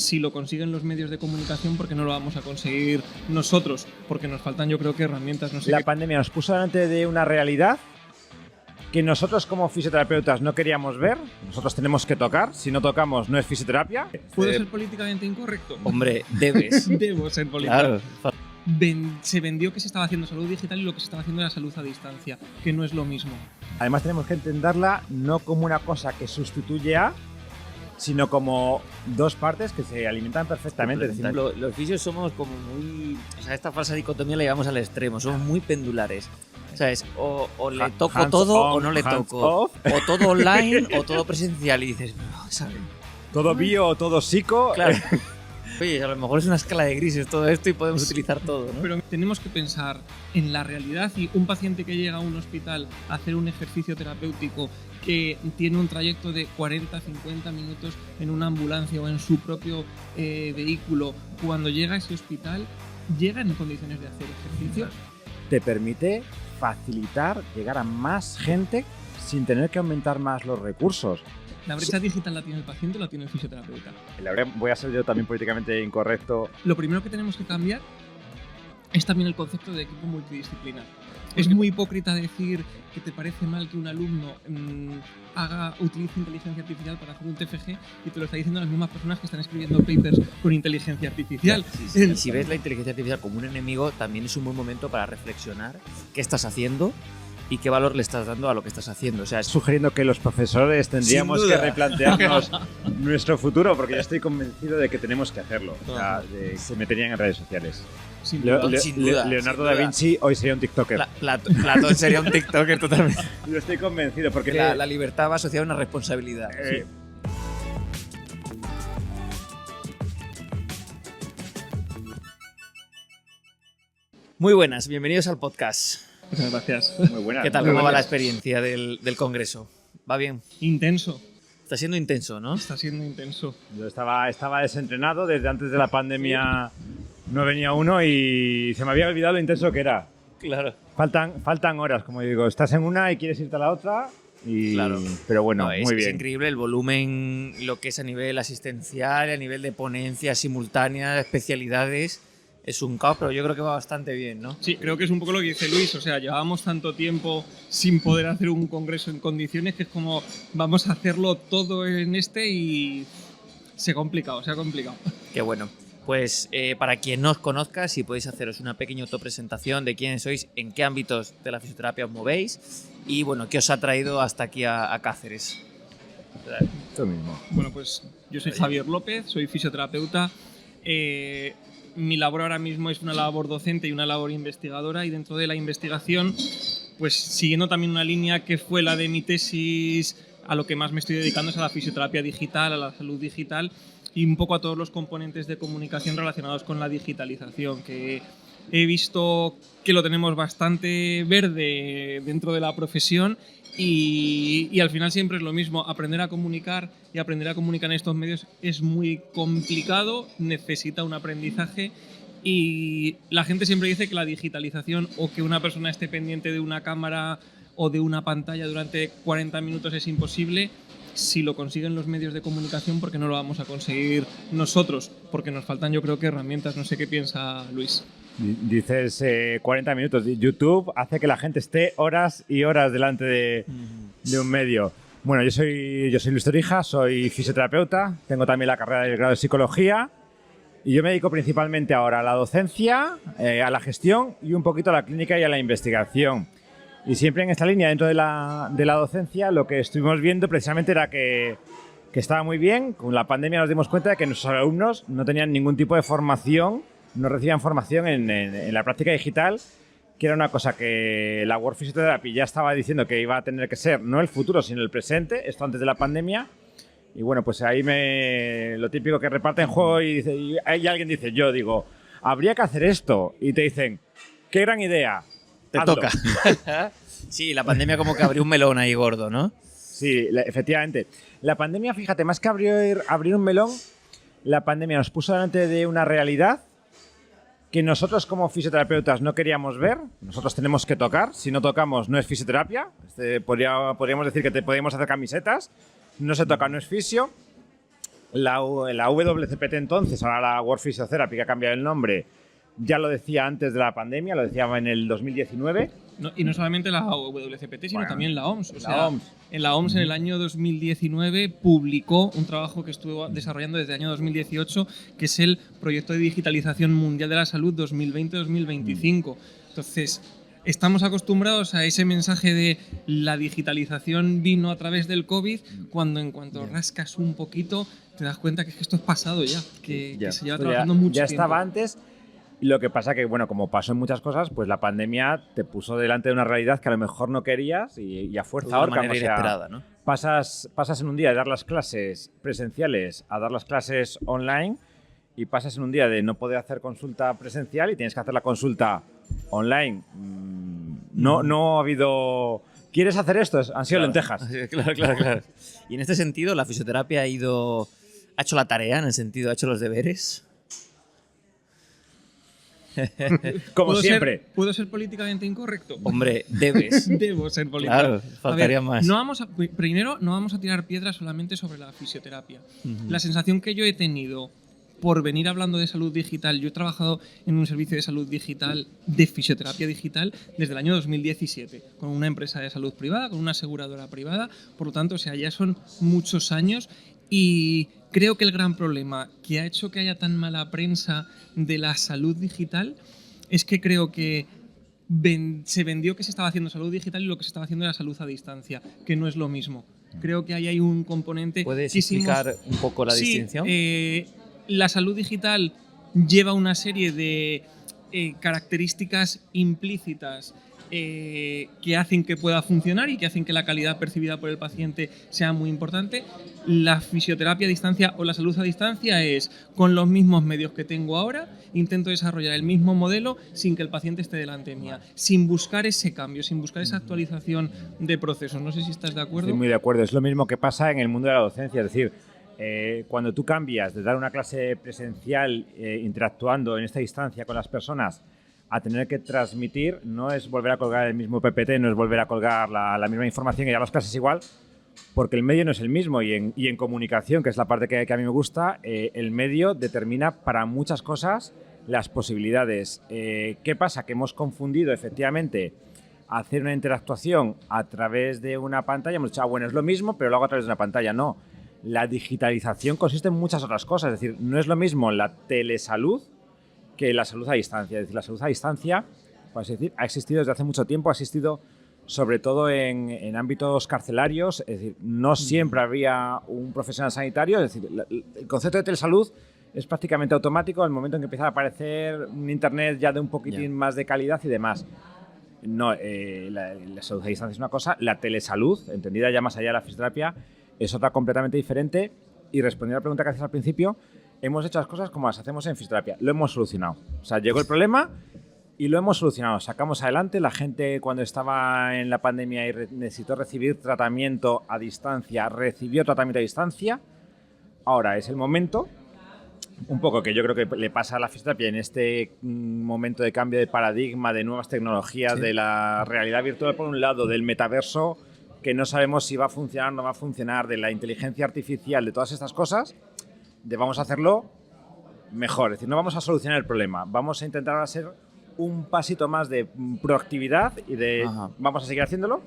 si lo consiguen los medios de comunicación, porque no lo vamos a conseguir nosotros, porque nos faltan, yo creo que herramientas, no sé. La pandemia nos puso delante de una realidad que nosotros como fisioterapeutas no queríamos ver. Nosotros tenemos que tocar, si no tocamos no es fisioterapia. ¿Puedo ser políticamente incorrecto? Hombre, debes. Debo ser políticamente. Claro. Se vendió que se estaba haciendo salud digital y lo que se estaba haciendo era salud a distancia, que no es lo mismo. Además tenemos que entenderla no como una cosa que sustituye a, sino como dos partes que se alimentan perfectamente. Los fisios somos como muy... O sea, esta falsa dicotomía la llevamos al extremo, somos muy pendulares. ¿Sabes? O le toco todo o no le toco. O todo online o todo presencial. Y dices, no, ¿sabes? Todo bio o todo psico. Claro. Oye, a lo mejor es una escala de grises todo esto y podemos utilizar todo, ¿no? Pero tenemos que pensar en la realidad, y un paciente que llega a un hospital a hacer un ejercicio terapéutico que tiene un trayecto de 40-50 minutos en una ambulancia o en su propio vehículo, cuando llega a ese hospital, llega en condiciones de hacer ejercicio. Te permite facilitar llegar a más gente sin tener que aumentar más los recursos. ¿La brecha digital la tiene el paciente o la tiene el fisioterapeuta? Voy a ser yo también políticamente incorrecto. Lo primero que tenemos que cambiar es también el concepto de equipo multidisciplinar. Es muy hipócrita decir que te parece mal que un alumno utilice inteligencia artificial para hacer un TFG, y te lo está diciendo las mismas personas que están escribiendo papers con inteligencia artificial. Sí. Si ves la inteligencia artificial como un enemigo, también es un buen momento para reflexionar qué estás haciendo y qué valor le estás dando a lo que estás haciendo. O sea, sugiriendo que los profesores tendríamos que replantearnos nuestro futuro, porque yo estoy convencido de que tenemos que hacerlo. O sea, se meterían en redes sociales. Sin duda. Leonardo da Vinci hoy sería un TikToker. Platón sería un TikToker totalmente. Yo estoy convencido, porque la libertad va asociada a una responsabilidad. Sí. Muy buenas, bienvenidos al podcast. Muchas gracias. Muy buena. ¿Qué tal? ¿Cómo va la experiencia del congreso? ¿Va bien? Intenso. Está siendo intenso, ¿no? Está siendo intenso. Yo estaba desentrenado, desde antes de la pandemia no venía uno y se me había olvidado lo intenso que era. Claro. Faltan horas, como digo. Estás en una y quieres irte a la otra. Claro. Pero bueno, muy bien. Es increíble el volumen, lo que es a nivel asistencial, a nivel de ponencias simultáneas, especialidades. Es un caos, pero yo creo que va bastante bien, ¿no? Sí, creo que es un poco lo que dice Luis. O sea, llevábamos tanto tiempo sin poder hacer un congreso en condiciones que es como vamos a hacerlo todo en y se ha complicado. Qué bueno. Pues para quien no os conozca, si podéis haceros una pequeña autopresentación de quiénes sois, en qué ámbitos de la fisioterapia os movéis y bueno, qué os ha traído hasta aquí a Cáceres. Tú mismo. Bueno, pues yo soy Javier López, soy fisioterapeuta. Mi labor ahora mismo es una labor docente y una labor investigadora, y dentro de la investigación, pues siguiendo también una línea que fue la de mi tesis, a lo que más me estoy dedicando es a la fisioterapia digital, a la salud digital y un poco a todos los componentes de comunicación relacionados con la digitalización, que he visto que lo tenemos bastante verde dentro de la profesión. Y al final siempre es lo mismo, aprender a comunicar en estos medios es muy complicado, necesita un aprendizaje, y la gente siempre dice que la digitalización o que una persona esté pendiente de una cámara o de una pantalla durante 40 minutos es imposible si lo consiguen los medios de comunicación, porque no lo vamos a conseguir nosotros, porque nos faltan, yo creo que herramientas. No sé qué piensa Luis. Dices 40 minutos. YouTube hace que la gente esté horas y horas delante de un medio. Bueno, yo soy Luis Torija, soy fisioterapeuta, tengo también la carrera del grado de psicología y yo me dedico principalmente ahora a la docencia, a la gestión y un poquito a la clínica y a la investigación. Y siempre en esta línea, dentro de la docencia, lo que estuvimos viendo precisamente era que estaba muy bien. Con la pandemia nos dimos cuenta de que nuestros alumnos no tenían ningún tipo de formación, no recibían formación en la práctica digital, que era una cosa que la World Physiotherapy ya estaba diciendo que iba a tener que ser no el futuro, sino el presente, esto antes de la pandemia. Y bueno, pues ahí lo típico que reparten juego y alguien dice, yo digo, habría que hacer esto. Y te dicen, qué gran idea. Te hazlo. toca. Sí, la pandemia como que abrió un melón ahí gordo, ¿no? Sí, efectivamente. La pandemia, fíjate, más que abrir un melón, la pandemia nos puso delante de una realidad que nosotros como fisioterapeutas no queríamos ver. Nosotros tenemos que tocar. Si no tocamos, no es fisioterapia. Podríamos decir que podríamos hacer camisetas. No se toca, no es fisio. La WCPT entonces, ahora la World Physiotherapy, que ha cambiado el nombre, ya lo decía antes de la pandemia, lo decía en el 2019. No, y no solamente la WCPT, sino también la OMS. OMS. En la OMS, en el año 2019, publicó un trabajo que estuvo desarrollando desde el año 2018, que es el Proyecto de Digitalización Mundial de la Salud 2020-2025. Entonces, estamos acostumbrados a ese mensaje de la digitalización vino a través del COVID, cuando en cuanto rascas un poquito, te das cuenta que esto es pasado ya, que se lleva trabajando mucho tiempo. Ya estaba antes. Lo que pasa que, bueno, como pasó en muchas cosas, pues la pandemia te puso delante de una realidad que a lo mejor no querías y a fuerza ahorca. De manera inesperada, ¿no? Pasas en un día de dar las clases presenciales a dar las clases online y pasas en un día de no poder hacer consulta presencial y tienes que hacer la consulta online. No ha habido... ¿Quieres hacer esto? Han sido lentejas. Claro. Y en este sentido, la fisioterapia ha hecho la tarea, en el sentido, ha hecho los deberes. Como siempre. ¿Puedo ser políticamente incorrecto? Hombre, debes. Debo ser políticamente. Claro, faltaría más. Primero, no vamos a tirar piedras solamente sobre la fisioterapia. La sensación que yo he tenido por venir hablando de salud digital, yo he trabajado en un servicio de salud digital, de fisioterapia digital, desde el año 2017, con una empresa de salud privada, con una aseguradora privada. Por lo tanto, o sea, ya son muchos años. Y creo que el gran problema que ha hecho que haya tan mala prensa de la salud digital es que creo que se vendió que se estaba haciendo salud digital y lo que se estaba haciendo era salud a distancia, que no es lo mismo. Creo que ahí hay un componente... ¿Puedes explicar un poco la distinción? La salud digital lleva una serie de características implícitas que hacen que pueda funcionar y que hacen que la calidad percibida por el paciente sea muy importante. La fisioterapia a distancia o la salud a distancia es con los mismos medios que tengo ahora, intento desarrollar el mismo modelo sin que el paciente esté delante mía, sin buscar ese cambio, sin buscar esa actualización de procesos. No sé si estás de acuerdo. Estoy muy de acuerdo. Es lo mismo que pasa en el mundo de la docencia. Es decir, cuando tú cambias de dar una clase presencial interactuando en esta distancia con las personas a tener que transmitir, no es volver a colgar el mismo PPT, no es volver a colgar la misma información y dar las clases igual, porque el medio no es el mismo y en comunicación, que es la parte que a mí me gusta, el medio determina para muchas cosas las posibilidades. ¿Qué pasa? Que hemos confundido efectivamente hacer una interactuación a través de una pantalla. Hemos dicho, bueno, es lo mismo, pero lo hago a través de una pantalla. No, la digitalización consiste en muchas otras cosas. Es decir, no es lo mismo la telesalud que la salud a distancia. Es decir, la salud a distancia, pues decir, ha existido desde hace mucho tiempo, ha existido sobre todo en ámbitos carcelarios. Es decir, no siempre había un profesional sanitario. Es decir, el concepto de telesalud es prácticamente automático al momento en que empieza a aparecer un internet ya de un poquitín más de calidad y demás. No, la salud a distancia es una cosa, la telesalud, entendida ya más allá de la fisioterapia, es otra completamente diferente. Y respondiendo a la pregunta que haces al principio, hemos hecho las cosas como las hacemos en fisioterapia. Lo hemos solucionado. O sea, llegó el problema y lo hemos solucionado. Sacamos adelante. La gente, cuando estaba en la pandemia y necesitó recibir tratamiento a distancia, recibió tratamiento a distancia. Ahora es el momento, un poco que yo creo que le pasa a la fisioterapia en este momento de cambio de paradigma, de nuevas tecnologías, sí, de la realidad virtual por un lado, del metaverso, que no sabemos si va a funcionar o no va a funcionar, de la inteligencia artificial, de todas estas cosas, de vamos a hacerlo mejor. Es decir, no vamos a solucionar el problema, vamos a intentar ahora ser un pasito más de proactividad y de vamos a seguir haciéndolo,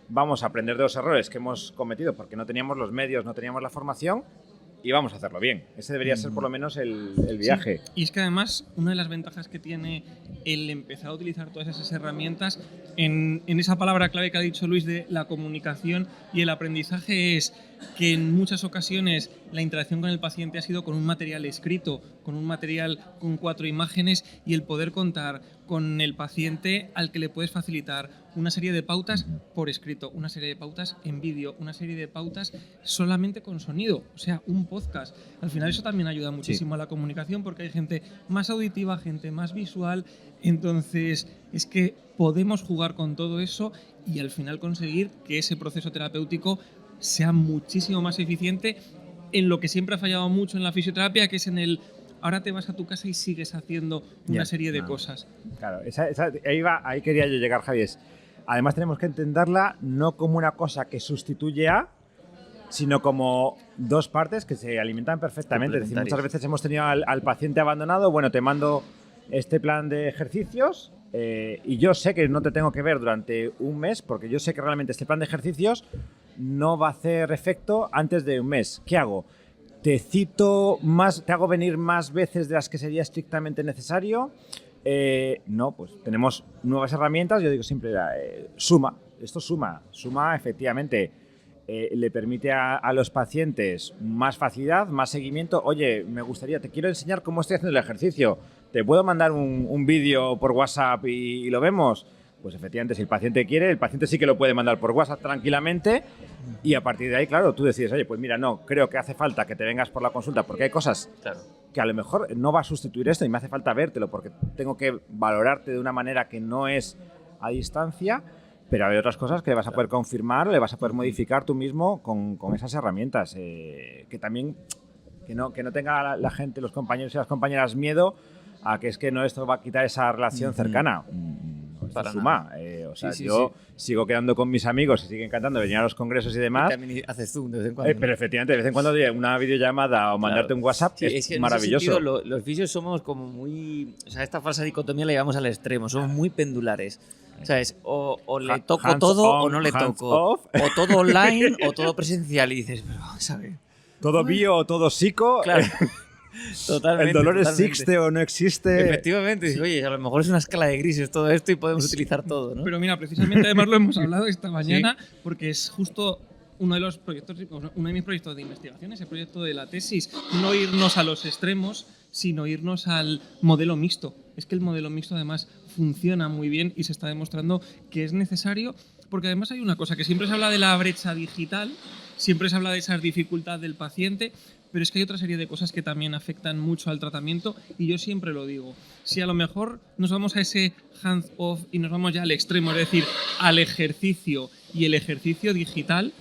vamos a aprender de los errores que hemos cometido porque no teníamos los medios, no teníamos la formación y vamos a hacerlo bien. Ese debería ser por lo menos el viaje. Sí. Y es que además una de las ventajas que tiene el empezar a utilizar todas esas herramientas en esa palabra clave que ha dicho Luis de la comunicación y el aprendizaje es que en muchas ocasiones la interacción con el paciente ha sido con un material escrito, con un material con 4 imágenes y el poder contar con el paciente al que le puedes facilitar una serie de pautas por escrito, una serie de pautas en vídeo, una serie de pautas solamente con sonido, o sea, un podcast. Al final eso también ayuda muchísimo a la comunicación porque hay gente más auditiva, gente más visual, entonces es que podemos jugar con todo eso y al final conseguir que ese proceso terapéutico sea muchísimo más eficiente en lo que siempre ha fallado mucho en la fisioterapia, que es en el ahora te vas a tu casa y sigues haciendo una serie de cosas. Claro, ahí quería yo llegar, Javier. Además tenemos que entenderla no como una cosa que sustituye a, sino como dos partes que se alimentan perfectamente. Es decir, muchas veces hemos tenido al paciente abandonado, bueno, te mando este plan de ejercicios y yo sé que no te tengo que ver durante un mes porque yo sé que realmente este plan de ejercicios no va a hacer efecto antes de un mes. ¿Qué hago? Te cito más, te hago venir más veces de las que sería estrictamente necesario. No, pues tenemos nuevas herramientas. Yo digo siempre, suma. Esto suma. Suma, efectivamente, le permite a los pacientes más facilidad, más seguimiento. Oye, me gustaría, te quiero enseñar cómo estoy haciendo el ejercicio. ¿Te puedo mandar un vídeo por WhatsApp y lo vemos? Pues efectivamente, si el paciente quiere, el paciente sí que lo puede mandar por WhatsApp tranquilamente y a partir de ahí, claro, tú decides, oye, pues mira, no, creo que hace falta que te vengas por la consulta porque hay cosas que a lo mejor no va a sustituir esto y me hace falta vértelo porque tengo que valorarte de una manera que no es a distancia, pero hay otras cosas que le vas a poder confirmar, le vas a poder modificar tú mismo con esas herramientas. Que también, que no tenga la gente, los compañeros y las compañeras miedo a que es que no, esto va a quitar esa relación cercana. Para suma. O sea, yo sigo quedando con mis amigos y siguen cantando, venir a los congresos y demás. Y también haces Zoom de vez en cuando. Pero efectivamente, de vez en cuando una videollamada o mandarte un WhatsApp es que maravilloso. En ese sentido, los fisios somos como muy... O sea, esta falsa dicotomía la llevamos al extremo. Somos muy pendulares. ¿Sabes? O le toco todo o no le toco. O todo online o todo presencial. Y dices, pero vamos a ver. Todo bio o todo psico. Claro. Totalmente. ¿El dolor existe o no existe? Efectivamente. Sí. Oye, a lo mejor es una escala de grises todo esto y podemos utilizar todo, ¿no? Pero mira, precisamente además lo hemos hablado esta mañana porque es justo uno de los proyectos, uno de mis proyectos de investigación, ese proyecto de la tesis, no irnos a los extremos, sino irnos al modelo mixto. Es que el modelo mixto además funciona muy bien y se está demostrando que es necesario porque además hay una cosa que siempre se habla de la brecha digital, siempre se habla de esa dificultad del paciente, pero es que hay otra serie de cosas que también afectan mucho al tratamiento y yo siempre lo digo. Si a lo mejor nos vamos a ese hands-off y nos vamos ya al extremo, es decir, al ejercicio y el ejercicio digital,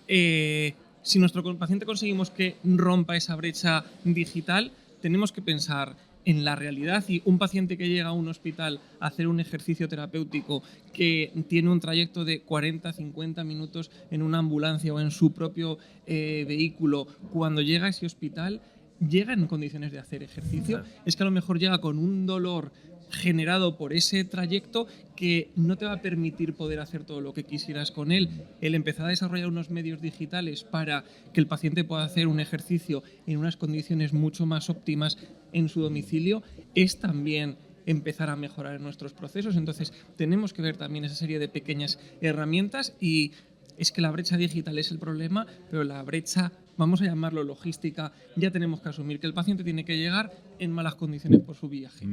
si nuestro paciente conseguimos que rompa esa brecha digital, tenemos que pensar en la realidad y un paciente que llega a un hospital a hacer un ejercicio terapéutico que tiene un trayecto de 40-50 minutos en una ambulancia o en su propio vehículo, cuando llega a ese hospital, llega en condiciones de hacer ejercicio, es que a lo mejor llega con un dolor generado por ese trayecto que no te va a permitir poder hacer todo lo que quisieras con él. El empezar a desarrollar unos medios digitales para que el paciente pueda hacer un ejercicio en unas condiciones mucho más óptimas en su domicilio es también empezar a mejorar en nuestros procesos. Entonces tenemos que ver también esa serie de pequeñas herramientas y es que la brecha digital es el problema, pero la brecha, vamos a llamarlo logística, ya tenemos que asumir que el paciente tiene que llegar en malas condiciones por su viaje.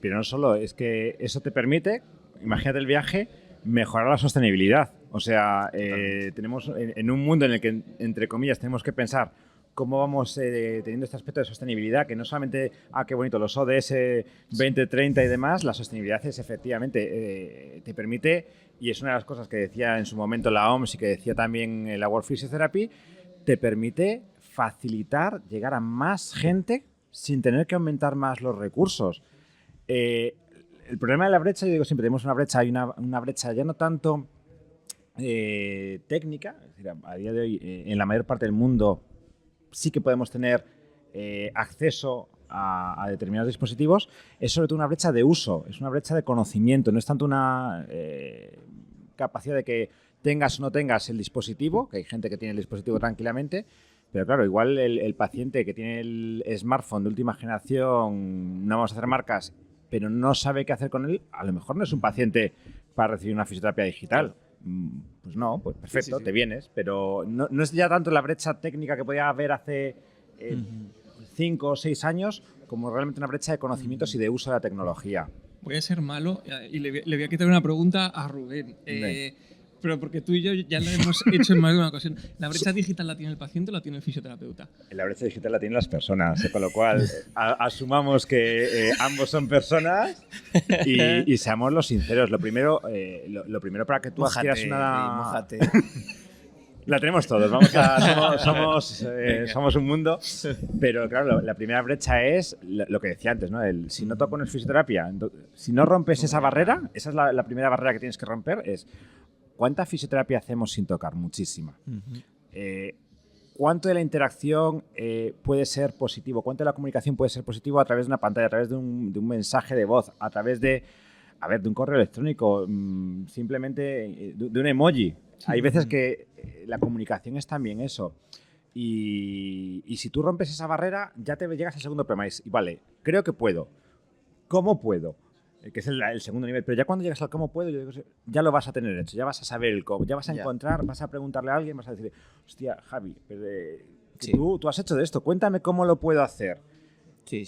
Pero no solo, es que eso te permite, imagínate el viaje, mejorar la sostenibilidad. O sea, tenemos en un mundo en el que, entre comillas, tenemos que pensar cómo vamos teniendo este aspecto de sostenibilidad, que no solamente, qué bonito, los ODS 2030 y demás, la sostenibilidad es efectivamente, te permite, y es una de las cosas que decía en su momento la OMS y que decía también la World Physiotherapy, te permite facilitar llegar a más gente sin tener que aumentar más los recursos. El problema de la brecha, yo digo siempre, tenemos una brecha, hay una brecha ya no tanto técnica, es decir, a día de hoy en la mayor parte del mundo sí que podemos tener acceso a determinados dispositivos, es sobre todo una brecha de uso, es una brecha de conocimiento, no es tanto una capacidad de que tengas o no tengas el dispositivo, que hay gente que tiene el dispositivo tranquilamente, pero claro, igual el paciente que tiene el smartphone de última generación, no vamos a hacer marcas, pero no sabe qué hacer con él, a lo mejor no es un paciente para recibir una fisioterapia digital. Pues no, pues perfecto, te vienes, pero no es ya tanto la brecha técnica que podía haber hace 5 o 6 años como realmente una brecha de conocimientos y de uso de la tecnología. Voy a ser malo y le voy a quitar una pregunta a Rubén. Pero porque tú y yo ya lo hemos hecho en más de una ocasión. ¿La brecha digital la tiene el paciente o la tiene el fisioterapeuta? La brecha digital la tienen las personas, con lo cual asumamos que ambos son personas y seamos los sinceros. Lo primero para que tú adquieras una... La tenemos todos, somos un mundo, pero claro, la primera brecha es lo que decía antes, ¿no? Si no toco en fisioterapia, si no rompes esa barrera, esa es la primera barrera que tienes que romper, es ¿cuánta fisioterapia hacemos sin tocar? Muchísima. ¿cuánto de la interacción puede ser positivo? ¿Cuánto de la comunicación puede ser positivo a través de una pantalla, a través de un mensaje de voz, a través de un correo electrónico, simplemente de un emoji? Hay veces que la comunicación es también eso. Y si tú rompes esa barrera, ya te llegas al segundo problema. Y vale, creo que puedo. ¿Cómo puedo? Que es el segundo nivel. Pero ya cuando llegas al cómo puedo, ya lo vas a tener hecho. Ya vas a saber el cómo. Ya vas a encontrar, vas a preguntarle a alguien, vas a decir, hostia, Javi, pero, tú has hecho de esto. Cuéntame cómo lo puedo hacer.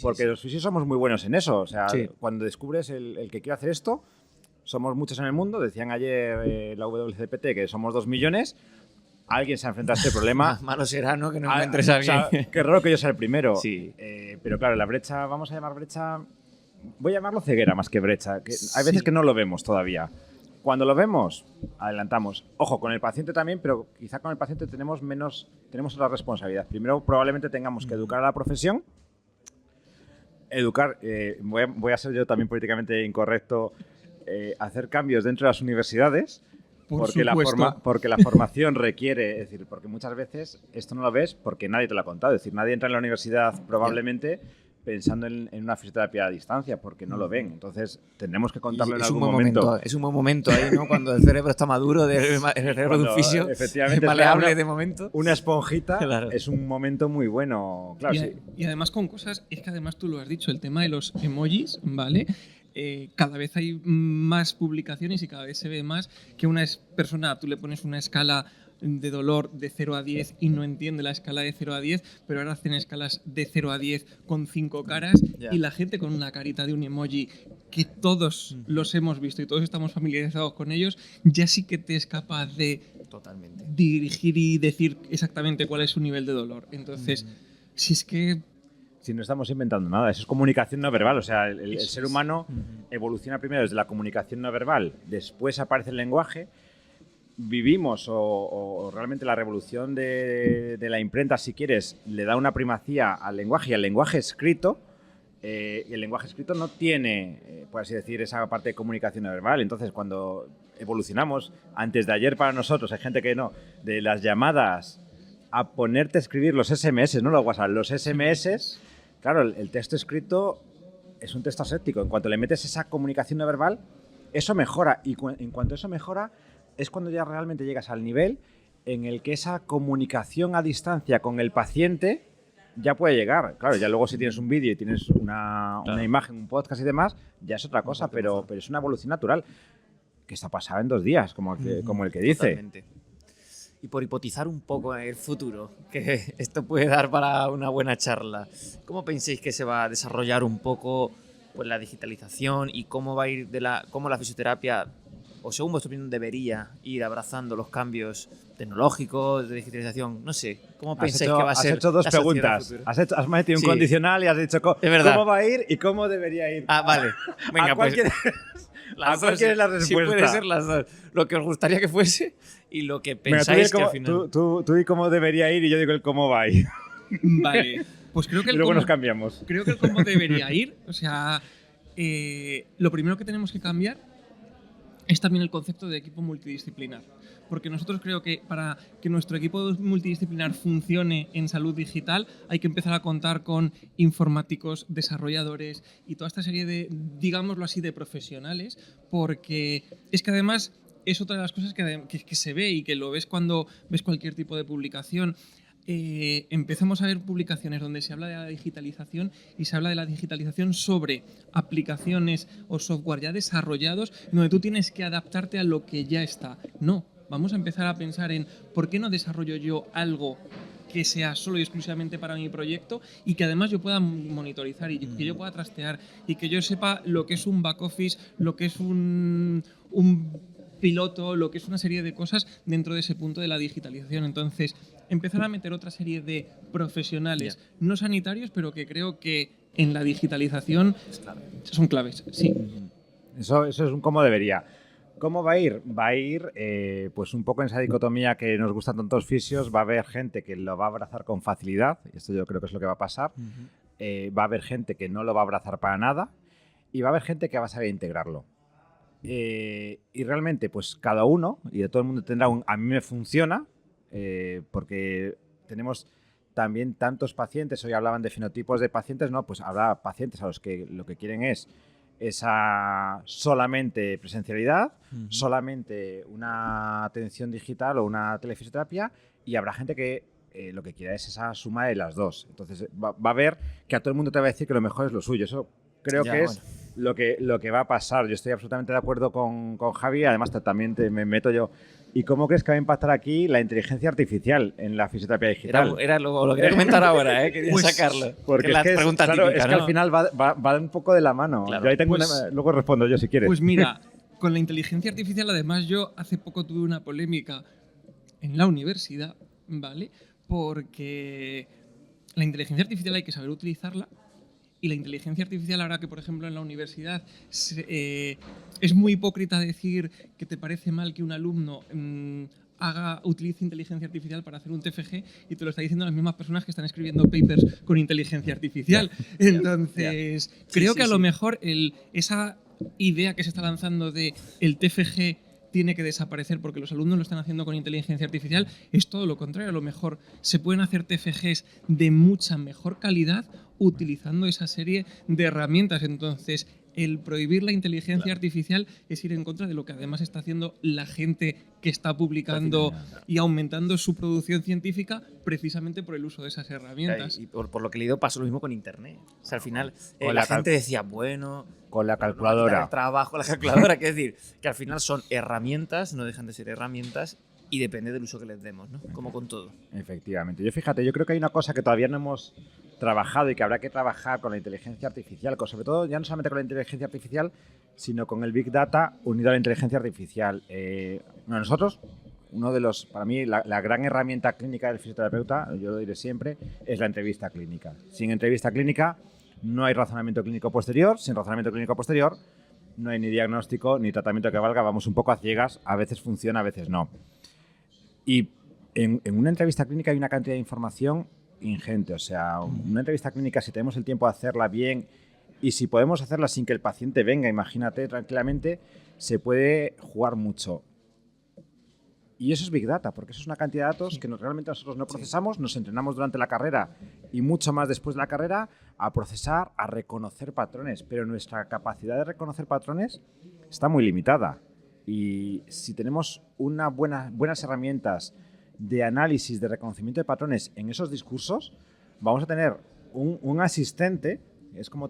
Porque los fisios somos muy buenos en eso. O sea, cuando descubres el que quiere hacer esto, somos muchos en el mundo. Decían ayer la WCPT que somos 2 millones. Alguien se ha enfrentado a este problema. Malo será, ¿no? Que no encuentres a alguien. O sea, qué raro que yo sea el primero. Sí. Pero claro, la brecha, vamos a llamar brecha... Voy a llamarlo ceguera más que brecha. Que hay veces que no lo vemos todavía. Cuando lo vemos, adelantamos. Ojo, con el paciente también, pero quizá con el paciente tenemos otra responsabilidad. Primero, probablemente tengamos que educar a la profesión. Voy a ser yo también políticamente incorrecto, hacer cambios dentro de las universidades. Porque la formación requiere, es decir, porque muchas veces esto no lo ves porque nadie te lo ha contado. Es decir, nadie entra en la universidad probablemente pensando en una fisioterapia a distancia porque no lo ven. Entonces, tendremos que contarlo en algún momento. Es un buen momento ahí, ¿no? Cuando el cerebro está maduro, el cerebro de un fisio, efectivamente, maleable de momento. Una esponjita es un momento muy bueno. Claro, y además con cosas, es que además tú lo has dicho, el tema de los emojis, ¿vale? Cada vez hay más publicaciones y cada vez se ve más que una persona, tú le pones una escala de dolor de 0 a 10 y no entiende la escala de 0 a 10, pero ahora hacen escalas de 0 a 10 con 5 caras y la gente con una carita de un emoji que todos los hemos visto y todos estamos familiarizados con ellos, ya sí que te es capaz de dirigir y decir exactamente cuál es su nivel de dolor. Entonces, si es que... Si no estamos inventando nada, eso es comunicación no verbal. O sea, el ser humano evoluciona primero desde la comunicación no verbal, después aparece el lenguaje. Vivimos o realmente la revolución de la imprenta, si quieres, le da una primacía al lenguaje y al lenguaje escrito. Y el lenguaje escrito no tiene, por así decir, esa parte de comunicación no verbal. Entonces, cuando evolucionamos, antes de ayer para nosotros, hay gente que no, de las llamadas a ponerte a escribir los SMS, no los WhatsApp, los SMS, claro, el texto escrito es un texto aséptico. En cuanto le metes esa comunicación no verbal, eso mejora. Y en cuanto eso mejora, es cuando ya realmente llegas al nivel en el que esa comunicación a distancia con el paciente ya puede llegar. Claro, ya luego si tienes un vídeo y tienes una imagen, un podcast y demás, ya es otra cosa, pero es una evolución natural que está pasada en 2 días, como el que dice. Totalmente. Y por hipotizar un poco en el futuro, que esto puede dar para una buena charla, ¿cómo pensáis que se va a desarrollar un poco pues, la digitalización y cómo va a ir cómo la fisioterapia, o según vuestra opinión, debería ir abrazando los cambios tecnológicos, de digitalización? No sé, ¿cómo pensáis que va a ser? Has hecho 2 preguntas. Has metido un condicional y has dicho cómo va a ir y cómo debería ir. Ah, vale. Venga, ¿Cuál quieres la respuesta? Sí, puede ser las dos. Lo que os gustaría que fuese y lo que pensáis que al final... Tú di cómo debería ir y yo digo el cómo va a ir. Vale. Pues creo que y luego nos cambiamos. Creo que el cómo debería ir, o sea, lo primero que tenemos que cambiar es también el concepto de equipo multidisciplinar. Porque nosotros creo que para que nuestro equipo multidisciplinar funcione en salud digital hay que empezar a contar con informáticos, desarrolladores y toda esta serie de, digámoslo así, de profesionales, porque es que además es otra de las cosas que se ve y que lo ves cuando ves cualquier tipo de publicación. Empezamos a ver publicaciones donde se habla de la digitalización y se habla de la digitalización sobre aplicaciones o software ya desarrollados donde tú tienes que adaptarte a lo que ya está. No, vamos a empezar a pensar en ¿por qué no desarrollo yo algo que sea solo y exclusivamente para mi proyecto y que además yo pueda monitorizar y que yo pueda trastear y que yo sepa lo que es un back office, lo que es un piloto, lo que es una serie de cosas dentro de ese punto de la digitalización? Entonces, empezar a meter otra serie de profesionales no sanitarios, pero que creo que en la digitalización son claves. Sí. Eso es un cómo debería. ¿Cómo va a ir? Va a ir pues un poco en esa dicotomía que nos gustan tantos fisios. Va a haber gente que lo va a abrazar con facilidad, y esto yo creo que es lo que va a pasar. Va a haber gente que no lo va a abrazar para nada y va a haber gente que va a saber integrarlo. Y realmente, pues cada uno, y de todo el mundo tendrá a mí me funciona, porque tenemos también tantos pacientes, hoy hablaban de fenotipos de pacientes, ¿no? Pues habrá pacientes a los que lo que quieren es esa solamente presencialidad, solamente una atención digital o una telefisioterapia, y habrá gente que lo que quiera es esa suma de las dos. Entonces va a ver que a todo el mundo te va a decir que lo mejor es lo suyo. Eso creo que es lo que va a pasar. Yo estoy absolutamente de acuerdo con Javi, además también me meto yo. ¿Y cómo crees que va a impactar aquí la inteligencia artificial en la fisioterapia digital? Era lo quería comentar ahora, quería pues, sacarlo. Porque es que al final va un poco de la mano. Claro, yo ahí tengo luego respondo yo si quieres. Pues mira, con la inteligencia artificial, además, yo hace poco tuve una polémica en la universidad, ¿vale? Porque la inteligencia artificial hay que saber utilizarla. Y la inteligencia artificial, ahora que, por ejemplo, en la universidad es muy hipócrita decir que te parece mal que un alumno utilice inteligencia artificial para hacer un TFG, y te lo están diciendo las mismas personas que están escribiendo papers con inteligencia artificial. Entonces, creo que a lo mejor esa idea que se está lanzando de el TFG tiene que desaparecer porque los alumnos lo están haciendo con inteligencia artificial, es todo lo contrario. A lo mejor se pueden hacer TFGs de mucha mejor calidad utilizando esa serie de herramientas. Entonces, el prohibir la inteligencia artificial es ir en contra de lo que además está haciendo la gente que está publicando y aumentando su producción científica precisamente por el uso de esas herramientas. Y por lo que he leído pasó lo mismo con Internet. O sea, al final la gente decía, bueno... Con la calculadora. El trabajo, la calculadora, que es decir, que al final son herramientas, no dejan de ser herramientas, y depende del uso que les demos, ¿no? Como con todo. Efectivamente. Yo creo que hay una cosa que todavía no hemos trabajado y que habrá que trabajar con la inteligencia artificial, sobre todo ya no solamente con la inteligencia artificial, sino con el Big Data unido a la inteligencia artificial. Nosotros, para mí, la gran herramienta clínica del fisioterapeuta, yo lo diré siempre, es la entrevista clínica. Sin entrevista clínica no hay razonamiento clínico posterior, sin razonamiento clínico posterior no hay ni diagnóstico ni tratamiento que valga, vamos un poco a ciegas, a veces funciona, a veces no. Y en una entrevista clínica hay una cantidad de información ingente, o sea, una entrevista clínica, si tenemos el tiempo de hacerla bien y si podemos hacerla sin que el paciente venga, imagínate, tranquilamente, se puede jugar mucho. Y eso es Big Data, porque eso es una cantidad de datos que realmente nosotros no procesamos, nos entrenamos durante la carrera y mucho más después de la carrera a procesar, a reconocer patrones, pero nuestra capacidad de reconocer patrones está muy limitada. Y si tenemos buenas herramientas de análisis, de reconocimiento de patrones en esos discursos, vamos a tener un asistente, es como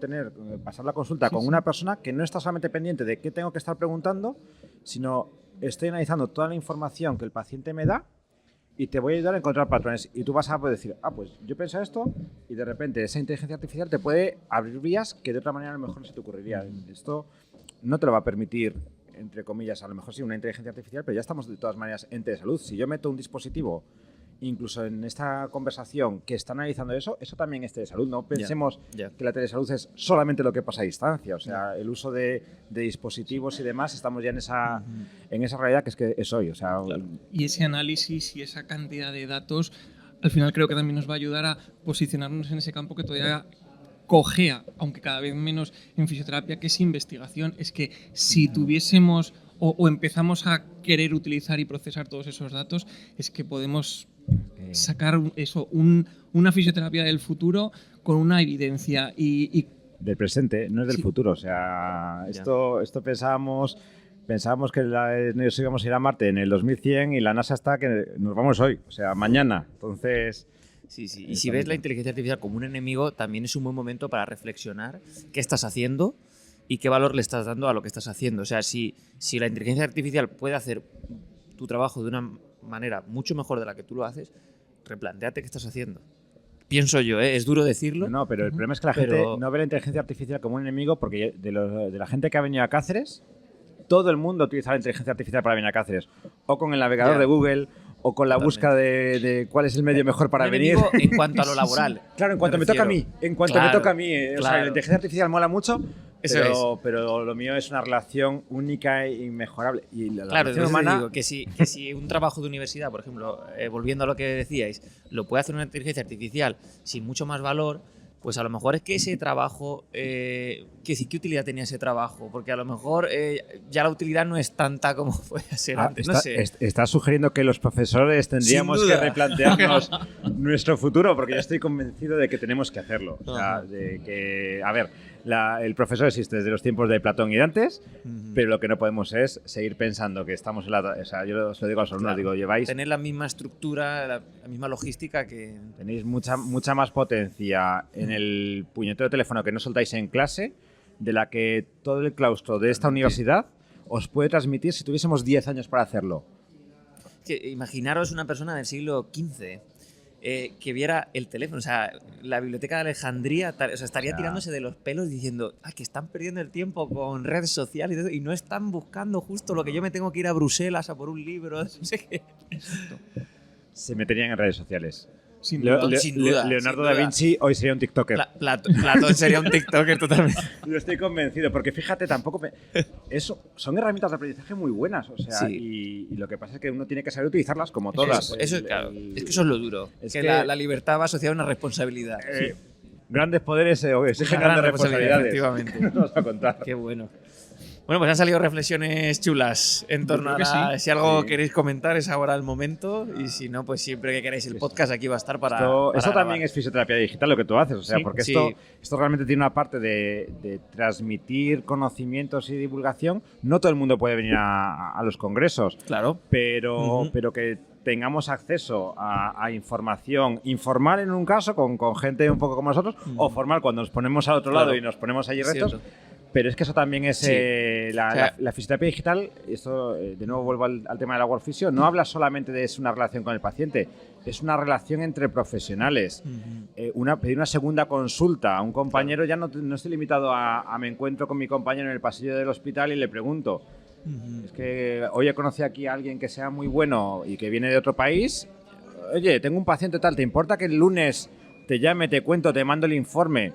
pasar la consulta con una persona que no está solamente pendiente de qué tengo que estar preguntando, sino estoy analizando toda la información que el paciente me da y te voy a ayudar a encontrar patrones. Y tú vas a poder decir, pues yo pienso esto, y de repente esa inteligencia artificial te puede abrir vías que de otra manera a lo mejor no se te ocurriría. Esto no te lo va a permitir, entre comillas, a lo mejor sí una inteligencia artificial, pero ya estamos de todas maneras en telesalud. Si yo meto un dispositivo, incluso en esta conversación, que está analizando eso también es telesalud. No pensemos que la telesalud es solamente lo que pasa a distancia. O sea, el uso de dispositivos y demás, estamos ya en esa realidad que es hoy. O sea, Y ese análisis y esa cantidad de datos, al final creo que también nos va a ayudar a posicionarnos en ese campo que todavía cojea, aunque cada vez menos en fisioterapia, que es investigación. Es que si tuviésemos o empezamos a querer utilizar y procesar todos esos datos, es que podemos sacar una fisioterapia del futuro con una evidencia y del presente, no es del futuro. O sea, esto pensábamos que nos íbamos a ir a Marte en el 2100 y la NASA está que nos vamos hoy, o sea, mañana. Entonces... Sí. Y si ves la inteligencia artificial como un enemigo, también es un buen momento para reflexionar qué estás haciendo y qué valor le estás dando a lo que estás haciendo. O sea, si la inteligencia artificial puede hacer tu trabajo de una manera mucho mejor de la que tú lo haces, replantéate qué estás haciendo. Pienso yo, es duro decirlo. No, pero el problema es que la gente no ve la inteligencia artificial como un enemigo, porque de la gente que ha venido a Cáceres, todo el mundo utiliza la inteligencia artificial para venir a Cáceres. O con el navegador de Google, o con la búsqueda de cuál es el medio mejor para venir. En cuanto a lo laboral. Claro, en cuanto me toca a mí. O sea, la inteligencia artificial mola mucho, pero lo mío es una relación única e inmejorable. Y la relación humana... Digo, que si un trabajo de universidad, por ejemplo, volviendo a lo que decíais, lo puede hacer una inteligencia artificial sin mucho más valor, pues a lo mejor es que ese trabajo, ¿qué utilidad tenía ese trabajo? Porque a lo mejor ya la utilidad no es tanta como puede ser antes. No sé. ¿Estás sugiriendo que los profesores tendríamos que replantearnos nuestro futuro? Porque yo estoy convencido de que tenemos que hacerlo. O sea, de que, a ver, el profesor existe desde los tiempos de Platón y Dantes, pero lo que no podemos es seguir pensando que estamos en la... O sea, yo os lo digo a los alumnos, digo, lleváis... Tener la misma estructura, la misma logística que... Tenéis mucha más potencia en el puñetero teléfono que no soltáis en clase, de la que todo el claustro de esta universidad os puede transmitir si tuviésemos 10 años para hacerlo. Imaginaros una persona del siglo XV que viera el teléfono, o sea, la biblioteca de Alejandría, o sea, estaría tirándose de los pelos diciendo que están perdiendo el tiempo con redes sociales y no están buscando justo lo que yo me tengo que ir a Bruselas a por un libro, no sé qué. Se meterían en redes sociales. Sin duda. Leonardo da Vinci hoy sería un TikToker. Platón sería un TikToker totalmente. Yo estoy convencido, porque fíjate, son herramientas de aprendizaje muy buenas. O sea, y lo que pasa es que uno tiene que saber utilizarlas como todas. Es que eso es lo duro. Es que la libertad va asociada a una responsabilidad. Grandes poderes exigen grandes responsabilidades. Efectivamente. Nos vamos a contar. Qué bueno. Bueno, pues han salido reflexiones chulas en torno a si algo queréis comentar es ahora el momento, y si no, pues siempre que queráis el podcast aquí va a estar para Esto también es fisioterapia digital lo que tú haces, o sea, porque esto realmente tiene una parte de transmitir conocimientos y divulgación. No todo el mundo puede venir a los congresos, claro, pero que tengamos acceso a información informal en un caso, con gente un poco como nosotros, o formal cuando nos ponemos al otro lado y nos ponemos allí restos. Pero es que eso también es la fisioterapia digital. Esto, de nuevo vuelvo al tema de la World Physio, no habla solamente de una relación con el paciente, es una relación entre profesionales. Pedir una segunda consulta a un compañero, ya no estoy limitado a me encuentro con mi compañero en el pasillo del hospital y le pregunto. Es que hoy he conocido aquí a alguien que sea muy bueno y que viene de otro país. Oye, tengo un paciente tal, ¿te importa que el lunes te llame, te cuento, te mando el informe?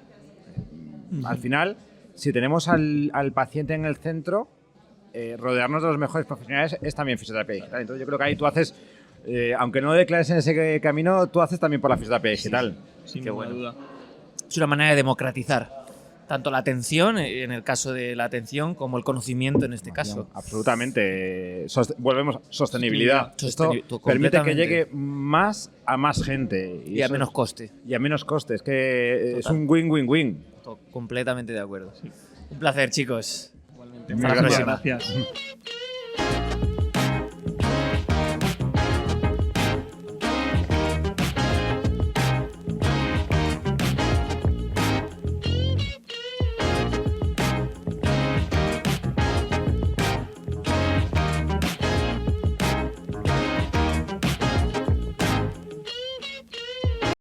Al final, si tenemos al paciente en el centro, rodearnos de los mejores profesionales es también fisioterapia digital. Entonces yo creo que ahí tú haces, aunque no declares en ese camino, tú haces también por la fisioterapia digital. Sin duda. Es una manera de democratizar tanto la atención, en el caso de la atención, como el conocimiento en este caso. Absolutamente. Volvemos a sostenibilidad. Esto permite que llegue más a más gente. Y a menos coste. Y a menos coste. Es que es un win-win-win. Completamente de acuerdo. Un placer, chicos. Igualmente. Muchas Gracias.